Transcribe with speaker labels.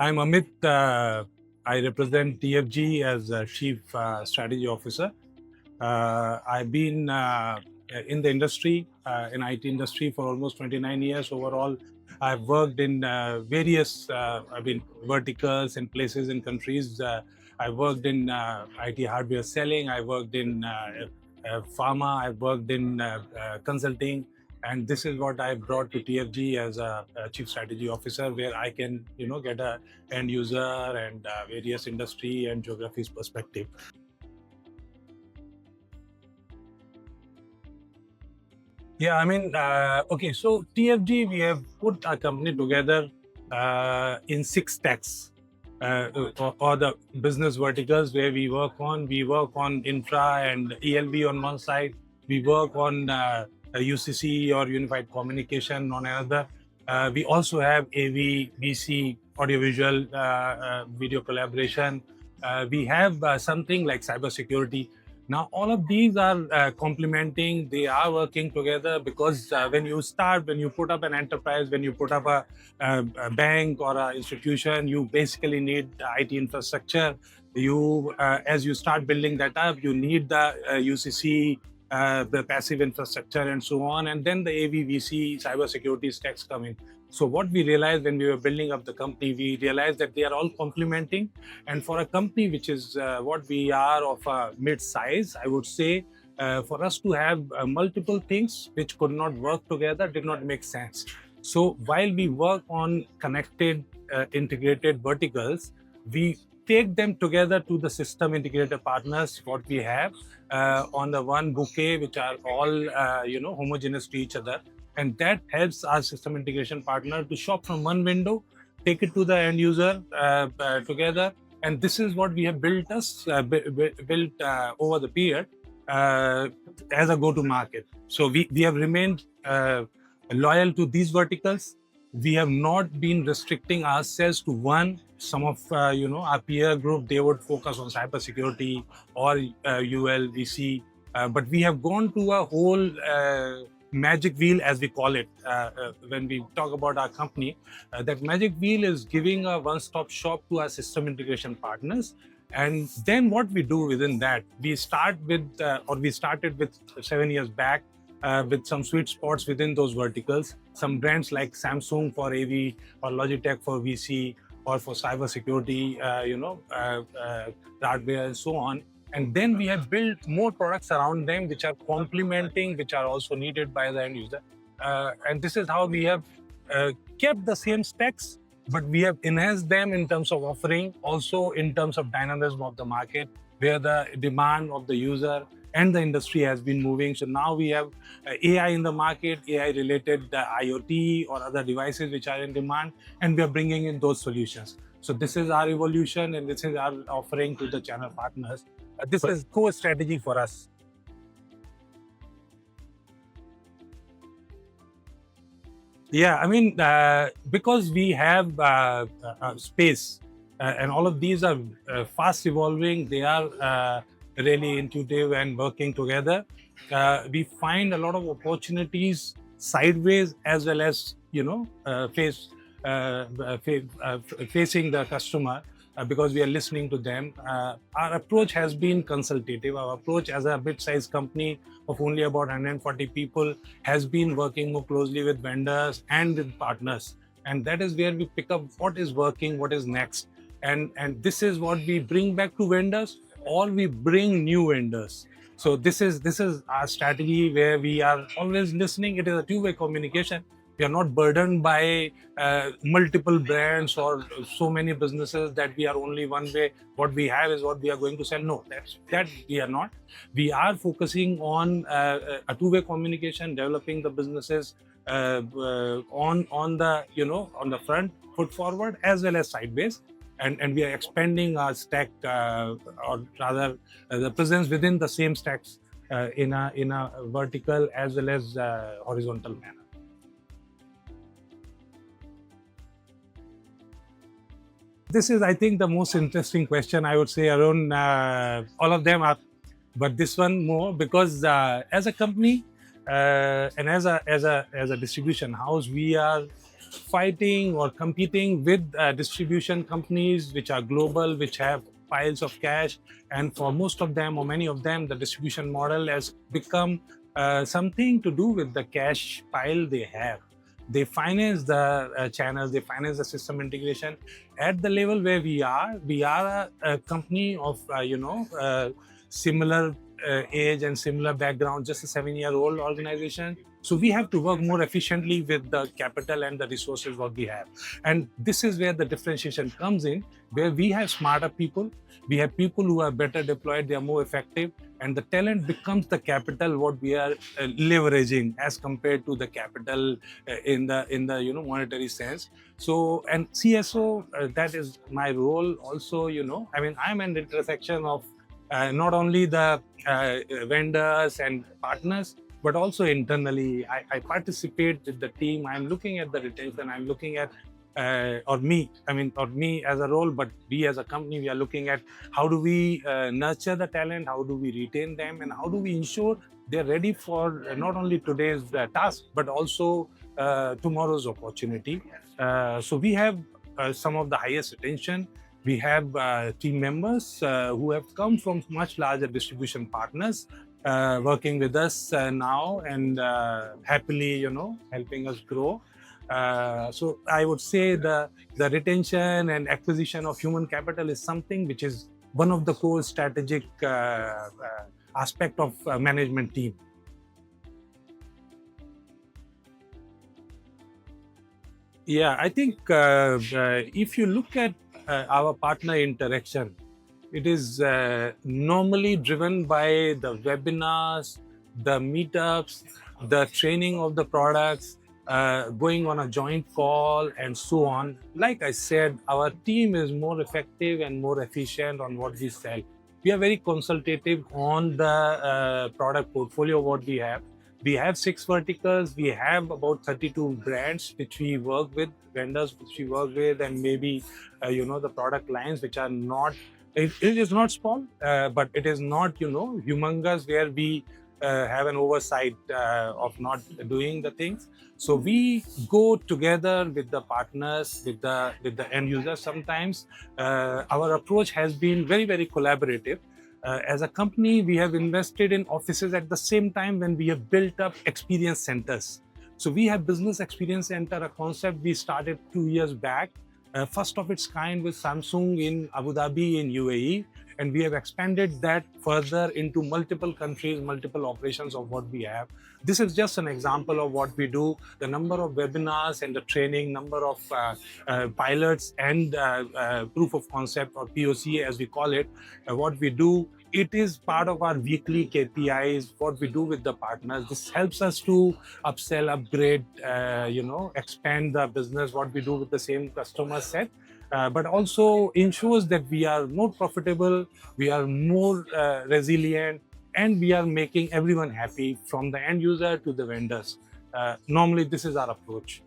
Speaker 1: I'm Amit. I represent TFG as Chief Strategy Officer. I've been in the industry, in IT industry for almost 29 years overall. I've worked in various verticals and places in countries. I worked in IT hardware selling. I worked in pharma. I worked in consulting. And this is what I brought to TFG as a Chief Strategy Officer, where I can, get a end user and various industry and geographies perspective. Yeah, okay, so TFG, we have put our company together in 6 stacks, or the business verticals where we work on. We work on infra and ELV on one side. We work on UCC or Unified Communication on another. We also have AV, VC, audiovisual, video collaboration. We have something like cybersecurity. Now, all of these are complementing, they are working together because when you put up an enterprise, when you put up a bank or an institution, you basically need IT infrastructure. As you start building that up, you need the UCC, the passive infrastructure and so on. And then the AVVC cybersecurity stacks come in. So what we realized when we were building up the company, we realized that they are all complementing. And for a company which is what we are of a mid-size, I would say, for us to have multiple things which could not work together did not make sense. So while we work on connected, integrated verticals, we take them together to the system integrator partners, what we have on the one bouquet, which are all, homogeneous to each other. And that helps our system integration partner to shop from one window, take it to the end user together. And this is what we have built over the period as a go-to-market. So we have remained loyal to these verticals. We have not been restricting ourselves to one. Some of our peer group, they would focus on cybersecurity or UL, VC, but we have gone to a whole magic wheel, as we call it, when we talk about our company. That magic wheel is giving a one-stop shop to our system integration partners. And then what we do within that, we started with 7 years back with some sweet spots within those verticals. Some brands like Samsung for AV or Logitech for VC or for cybersecurity, hardware and so on. And then we have built more products around them which are complementing, which are also needed by the end user. And this is how we have kept the same stacks, but we have enhanced them in terms of offering, also in terms of dynamism of the market, where the demand of the user and the industry has been moving. So now we have AI in the market, AI-related IoT or other devices which are in demand, and we are bringing in those solutions. So this is our evolution, and this is our offering to the channel partners. This is core strategy for us. Yeah, because we have space and all of these are fast evolving, they are really intuitive and working together. We find a lot of opportunities sideways as well as, facing the customer. Because we are listening to them. Our approach has been consultative. Our approach as a mid-sized company of only about 140 people has been working more closely with vendors and with partners. And that is where we pick up what is working, what is next. And this is what we bring back to vendors, or we bring new vendors. So this is our strategy, where we are always listening. It is a two-way communication. We are not burdened by multiple brands or so many businesses that we are only one way. What we have is what we are going to sell. No, that we are not. We are focusing on a two-way communication, developing the businesses on the front foot forward as well as sideways. And we are expanding our stack, or rather the presence within the same stacks in a vertical as well as horizontal manner. This is, I think, the most interesting question. I would say around all of them are, but this one more because as a company and as a distribution house, we are fighting or competing with distribution companies which are global, which have piles of cash. And for most of them or many of them, the distribution model has become something to do with the cash pile they have. They finance the channels, they finance the system integration. At the level where we are a company of similar age and similar background, just a 7-year-old organization. So we have to work more efficiently with the capital and the resources what we have. And this is where the differentiation comes in, where we have smarter people, we have people who are better deployed, they are more effective, and the talent becomes the capital what we are leveraging as compared to the capital in the monetary sense. So, and CSO, that is my role also. I'm an intersection of not only the vendors and partners, but also internally. I participate with the team. I'm looking at the retention. I'm looking at or me as a role, but we as a company, we are looking at how do we nurture the talent, how do we retain them, and how do we ensure they're ready for not only today's task, but also tomorrow's opportunity. So we have some of the highest retention. We have team members who have come from much larger distribution partners working with us now and happily, helping us grow. So I would say the retention and acquisition of human capital is something which is one of the core strategic aspect of management team. Yeah, I think if you look at our partner interaction, it is normally driven by the webinars, the meetups, the training of the products, going on a joint call, and so on. Like I said, our team is more effective and more efficient on what we sell. We are very consultative on the product portfolio what we have. We have 6 verticals. We have about 32 brands which we work with, vendors which we work with, and maybe the product lines which are not. It is not small, but it is not humongous where we have an oversight of not doing the things. So we go together with the partners, with the end users. Sometimes our approach has been very, very collaborative. As a company, we have invested in offices at the same time when we have built up experience centers. So we have business experience center, a concept we started 2 years back, first of its kind with Samsung in Abu Dhabi in UAE, and we have expanded that further into multiple countries, multiple operations of what we have. This is just an example of what we do. The number of webinars and the training, number of pilots and proof of concept, or POC as we call it, what we do, it is part of our weekly KPIs, what we do with the partners. This helps us to upsell, upgrade, expand the business, what we do with the same customer set. But also ensures that we are more profitable, we are more resilient, and we are making everyone happy from the end user to the vendors. Normally, this is our approach.